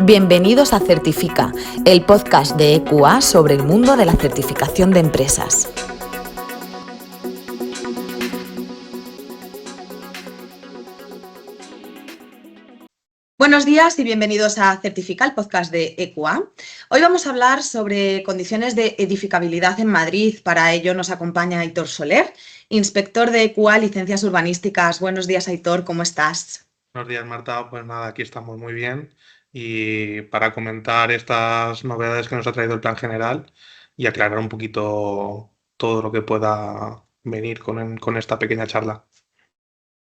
Bienvenidos a Certifica, el podcast de EQA sobre el mundo de la certificación de empresas. Buenos días y bienvenidos a Certifica, el podcast de EQA. Hoy vamos a hablar sobre condiciones de edificabilidad en Madrid. Para ello nos acompaña Aitor Soler, inspector de EQA, licencias urbanísticas. Buenos días, Aitor, ¿cómo estás? Buenos días, Marta. Pues nada, aquí estamos muy bien y para comentar estas novedades que nos ha traído el Plan General y aclarar un poquito todo lo que pueda venir con esta pequeña charla.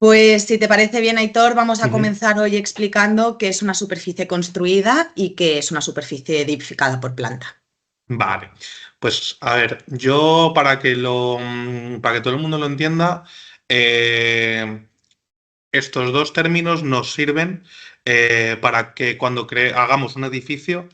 Pues si te parece bien, Aitor, vamos a Ujú. comenzar hoy explicando qué es una superficie construida y qué es una superficie edificada por planta. Vale, pues a ver, yo para que todo el mundo lo entienda, eh, estos dos términos nos sirven para que cuando hagamos un edificio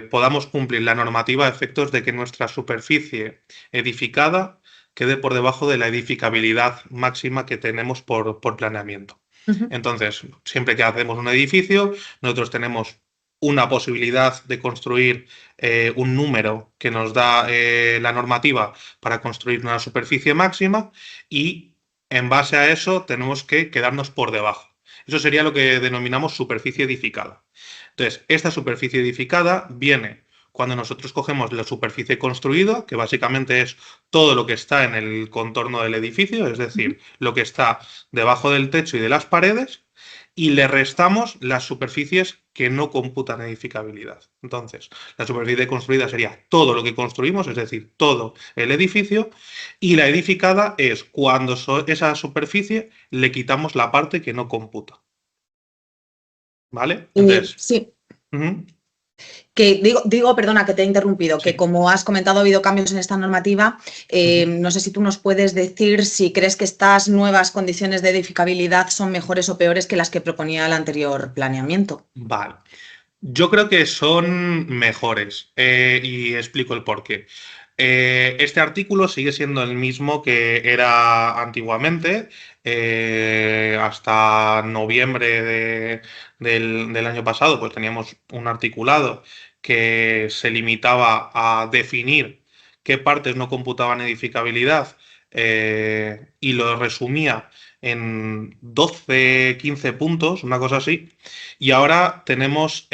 podamos cumplir la normativa a efectos de que nuestra superficie edificada quede por debajo de la edificabilidad máxima que tenemos por planeamiento. Ujú. Entonces, siempre que hacemos un edificio, nosotros tenemos una posibilidad de construir un número que nos da la normativa para construir una superficie máxima y en base a eso tenemos que quedarnos por debajo. Eso sería lo que denominamos superficie edificada. Entonces, esta superficie edificada viene cuando nosotros cogemos la superficie construida, que básicamente es todo lo que está en el contorno del edificio, es Ujú. decir, lo que está debajo del techo y de las paredes, y le restamos las superficies que no computan edificabilidad. Entonces, la superficie construida sería todo lo que construimos, es decir, todo el edificio, y la edificada es cuando esa superficie le quitamos la parte que no computa. ¿Vale? Entonces, Sí, ujú, que perdona que te he interrumpido, que sí. como has comentado ha habido cambios en esta normativa. Ujú. No sé si tú nos puedes decir si crees que estas nuevas condiciones de edificabilidad son mejores o peores que las que proponía el anterior planeamiento. Vale. Yo creo que son mejores y explico el porqué. Este artículo sigue siendo el mismo que era antiguamente, hasta noviembre del año pasado, pues teníamos un articulado que se limitaba a definir qué partes no computaban edificabilidad y lo resumía en 12, 15 puntos, una cosa así. Y ahora tenemos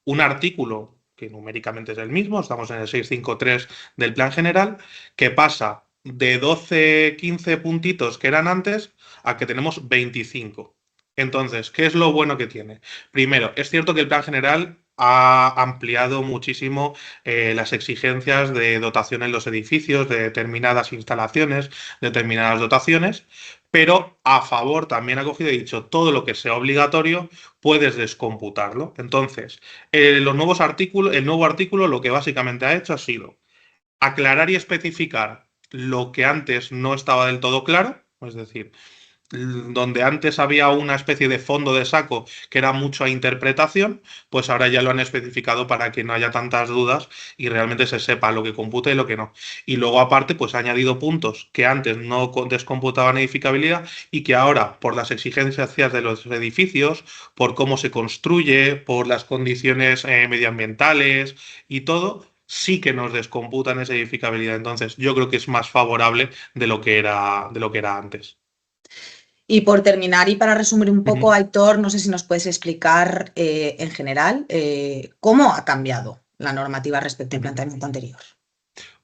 un artículo que numéricamente es el mismo, estamos en el 653 del Plan General, que pasa de 12, 15 puntitos que eran antes a que tenemos 25. Entonces, ¿qué es lo bueno que tiene? Primero, es cierto que el Plan General ha ampliado muchísimo las exigencias de dotación en los edificios, de determinadas instalaciones, determinadas dotaciones, pero a favor también ha cogido y dicho todo lo que sea obligatorio puedes descomputarlo. Entonces, el nuevo artículo lo que básicamente ha hecho ha sido aclarar y especificar lo que antes no estaba del todo claro, es decir, donde antes había una especie de fondo de saco que era mucho a interpretación, pues ahora ya lo han especificado para que no haya tantas dudas y realmente se sepa lo que computa y lo que no. Y luego aparte, pues ha añadido puntos que antes no descomputaban edificabilidad y que ahora, por las exigencias de los edificios, por cómo se construye, por las condiciones medioambientales y todo, sí que nos descomputan esa edificabilidad. Entonces, yo creo que es más favorable de lo que era antes. Y por terminar y para resumir un poco, Ujú. Aitor, no sé si nos puedes explicar en general cómo ha cambiado la normativa respecto al Ujú. planteamiento anterior.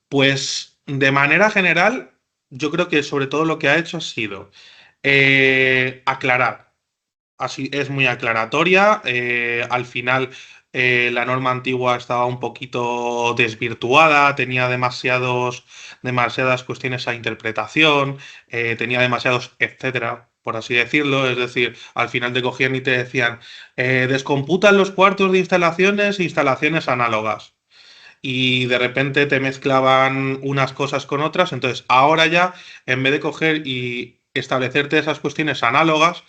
Pues de manera general, yo creo que sobre todo lo que ha hecho ha sido aclarar. Así es muy aclaratoria. Al final, la norma antigua estaba un poquito desvirtuada, tenía demasiadas cuestiones a interpretación, tenía demasiados etcétera, por así decirlo. Es decir, al final te cogían y te decían, descomputan los cuartos de instalaciones e instalaciones análogas y de repente te mezclaban unas cosas con otras. Entonces, ahora ya, en vez de coger y establecerte esas cuestiones análogas,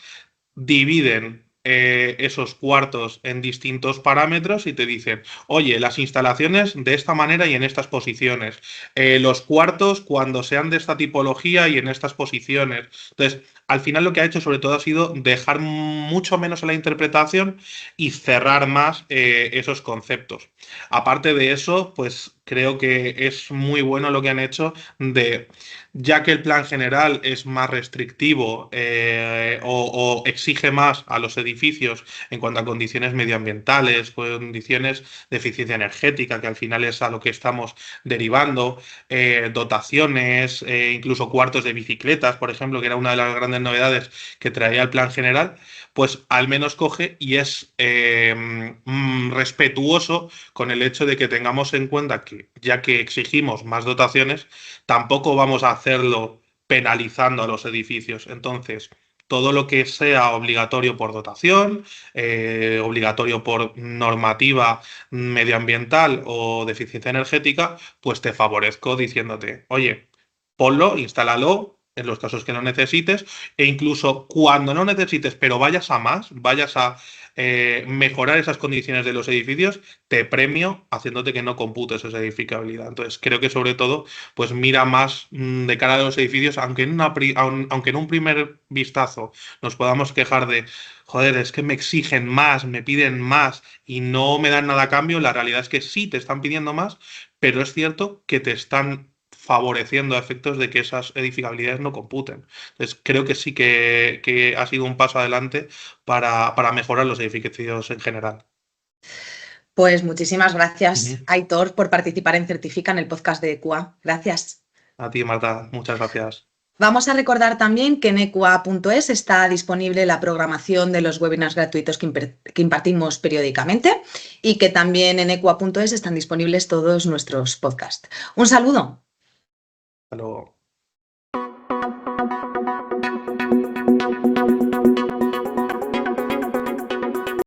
dividen esos cuartos en distintos parámetros y te dicen, oye, las instalaciones de esta manera y en estas posiciones, los cuartos cuando sean de esta tipología y en estas posiciones. Entonces, al final lo que ha hecho sobre todo ha sido dejar mucho menos a la interpretación y cerrar más esos conceptos. Aparte de eso, pues creo que es muy bueno lo que han hecho de, ya que el plan general es más restrictivo o exige más a los edificios en cuanto a condiciones medioambientales, condiciones de eficiencia energética, que al final es a lo que estamos derivando, dotaciones, incluso cuartos de bicicletas, por ejemplo, que era una de las grandes novedades que traía el plan general, pues al menos coge y es respetuoso con el hecho de que tengamos en cuenta que, ya que exigimos más dotaciones, tampoco vamos a hacerlo penalizando a los edificios. Entonces, todo lo que sea obligatorio por dotación, obligatorio por normativa medioambiental o de eficiencia energética, pues te favorezco diciéndote, oye, ponlo, instálalo en los casos que no necesites e incluso cuando no necesites, pero vayas a más, vayas a mejorar esas condiciones de los edificios, te premio haciéndote que no computes esa edificabilidad. Entonces, creo que sobre todo, pues mira más de cara a los edificios, aunque en un primer vistazo nos podamos quejar de, joder, es que me exigen más, me piden más y no me dan nada a cambio, la realidad es que sí te están pidiendo más, pero es cierto que te están favoreciendo a efectos de que esas edificabilidades no computen. Entonces, creo que sí que ha sido un paso adelante para mejorar los edificios en general. Pues muchísimas gracias, Ujú. Aitor, por participar en Certifica en el podcast de ECUA. Gracias. A ti, Marta, muchas gracias. Vamos a recordar también que en equa.es está disponible la programación de los webinars gratuitos que impartimos periódicamente y que también en equa.es están disponibles todos nuestros podcasts. Un saludo. Hasta luego.